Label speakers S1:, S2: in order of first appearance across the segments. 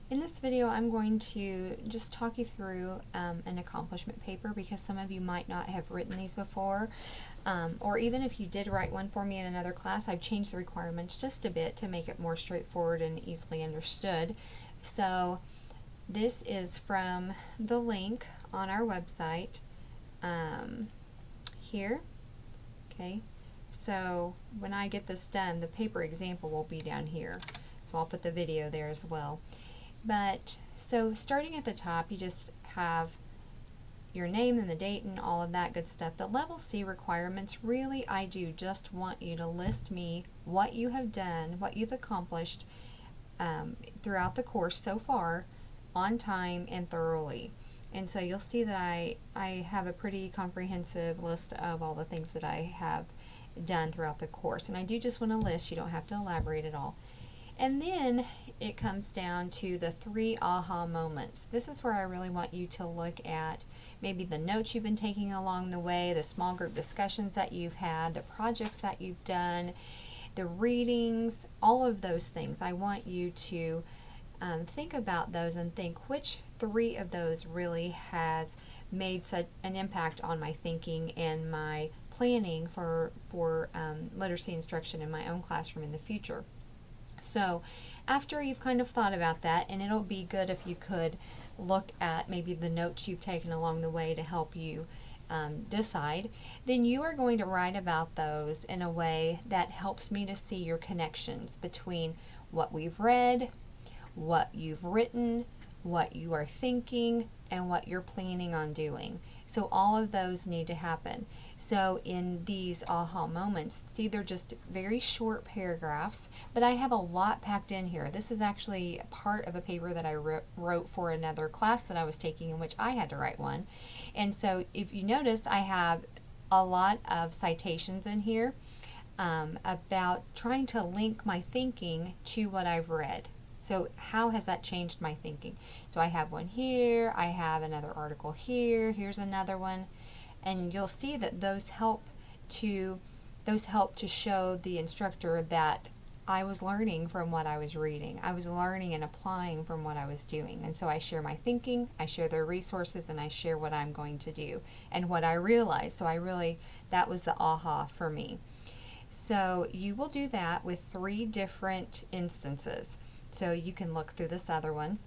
S1: In this video, I'm going to just talk you through an accomplishment paper because some of you might not have written these before, or even if you did write one for me in another class, I've changed the requirements just a bit to make it more straightforward and easily understood. So this is from the link on our website here. Okay, so when I get this done, the paper example will be down here. So I'll put the video there as well. But so starting at the top, you just have your name and the date and all of that good stuff. The level C requirements, really I do just want you to list me what you have done, what you've accomplished throughout the course so far, on time and thoroughly. And so you'll see that I have a pretty comprehensive list of all the things that I have done throughout the course. And I do just want to list, you don't have to elaborate at all. And then it comes down to the 3 aha moments. This is where I really want you to look at maybe the notes you've been taking along the way, the small group discussions that you've had, the projects that you've done, the readings, all of those things. I want you to think about those and think which 3 of those really has made such an impact on my thinking and my planning for literacy instruction in my own classroom in the future. So after you've kind of thought about that, and it'll be good if you could look at maybe the notes you've taken along the way to help you decide, then you are going to write about those in a way that helps me to see your connections between what we've read, what you've written, what you are thinking, and what you're planning on doing. So all of those need to happen. So in these aha moments, see, they're just very short paragraphs, but I have a lot packed in here. This is actually part of a paper that I wrote for another class that I was taking in which I had to write one. And so if you notice, I have a lot of citations in here about trying to link my thinking to what I've read. So how has that changed my thinking? So I have one here, I have another article here, here's another one, and you'll see that those help to show the instructor that I was learning from what I was reading. I was learning and applying from what I was doing. And so I share my thinking, I share their resources, and I share what I'm going to do and what I realized. So that was the aha for me. So you will do that with 3 different instances. So you can look through this other one.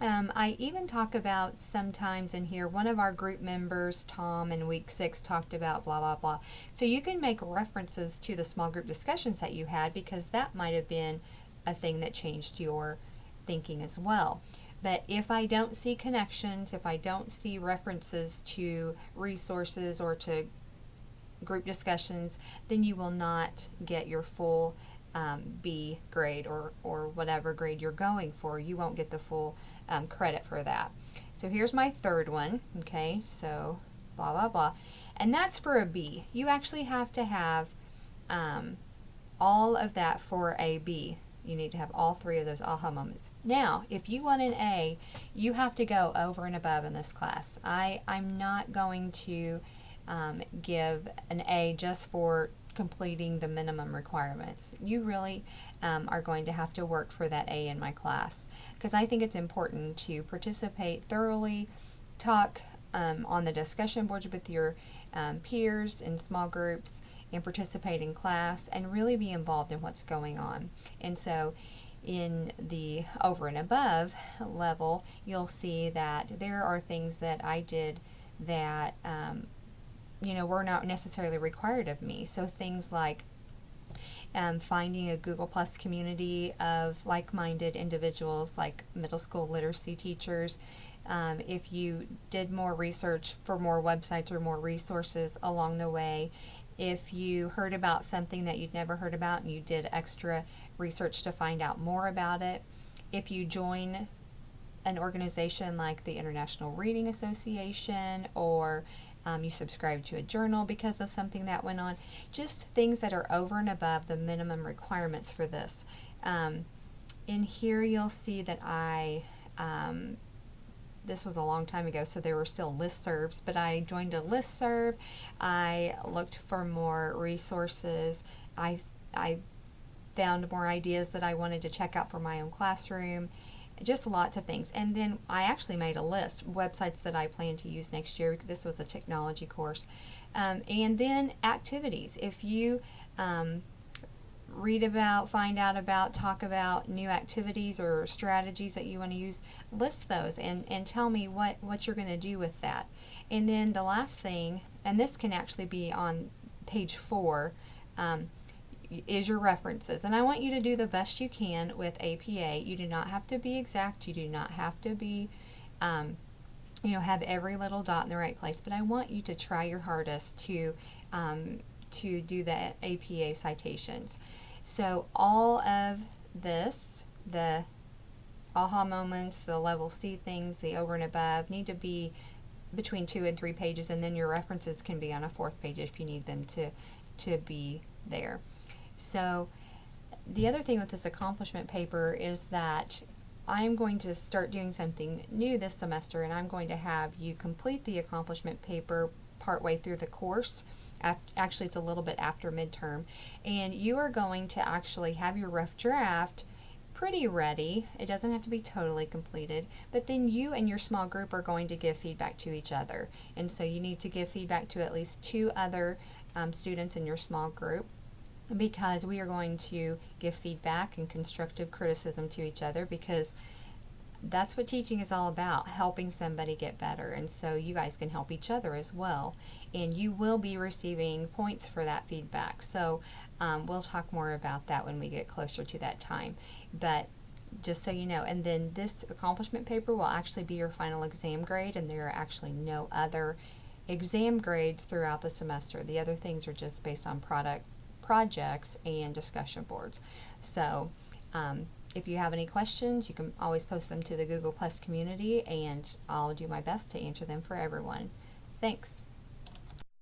S1: I even talk about sometimes in here, one of our group members, Tom, in week 6 talked about blah, blah, blah. So you can make references to the small group discussions that you had because that might have been a thing that changed your thinking as well. But if I don't see connections, if I don't see references to resources or to group discussions, then you will not get your full B grade or whatever grade you're going for. You won't get the full credit for that. So here's my third one, okay, so blah, blah, blah. And that's for a B. You actually have to have all of that for a B. You need to have all 3 of those aha moments. Now, if you want an A, you have to go over and above in this class. I'm not going to give an A just for completing the minimum requirements. You really are going to have to work for that A in my class because I think it's important to participate thoroughly, talk on the discussion boards with your peers in small groups, and participate in class and really be involved in what's going on. And so in the over and above level, you'll see that there are things that I did that were not necessarily required of me. So things like finding a Google Plus community of like-minded individuals like middle school literacy teachers. If you did more research for more websites or more resources along the way, if you heard about something that you'd never heard about and you did extra research to find out more about it, if you join an organization like the International Reading Association or you subscribe to a journal because of something that went on, just things that are over and above the minimum requirements for this. In here you'll see that this was a long time ago, so there were still listservs, but I joined a listserv. I looked for more resources. I found more ideas that I wanted to check out for my own classroom. just lots of things. And then I actually made a list of websites that I plan to use next year. This was a technology course. And then activities. If you read about, find out about, talk about new activities or strategies that you want to use, list those and tell me what you're going to do with that. And then the last thing, and this can actually be on page 4, is your references. And I want you to do the best you can with APA. You do not have to be exact. You do not have to be, have every little dot in the right place. But I want you to try your hardest to do the APA citations. So all of this, the aha moments, the level C things, the over and above, need to be between 2 and 3 pages, and then your references can be on a 4th page if you need them to be there. So the other thing with this accomplishment paper is that I'm going to start doing something new this semester, and I'm going to have you complete the accomplishment paper partway through the course. Actually, it's a little bit after midterm, and you are going to actually have your rough draft pretty ready. It doesn't have to be totally completed, but then you and your small group are going to give feedback to each other, and so you need to give feedback to at least 2 other students in your small group, because we are going to give feedback and constructive criticism to each other, because that's what teaching is all about, helping somebody get better. And so you guys can help each other as well, and you will be receiving points for that feedback. So we'll talk more about that when we get closer to that time, but just so you know. And then this accomplishment paper will actually be your final exam grade, and there are actually no other exam grades throughout the semester. The other things are just based on projects and discussion boards. So if you have any questions, you can always post them to the Google Plus community, and I'll do my best to answer them for everyone. Thanks.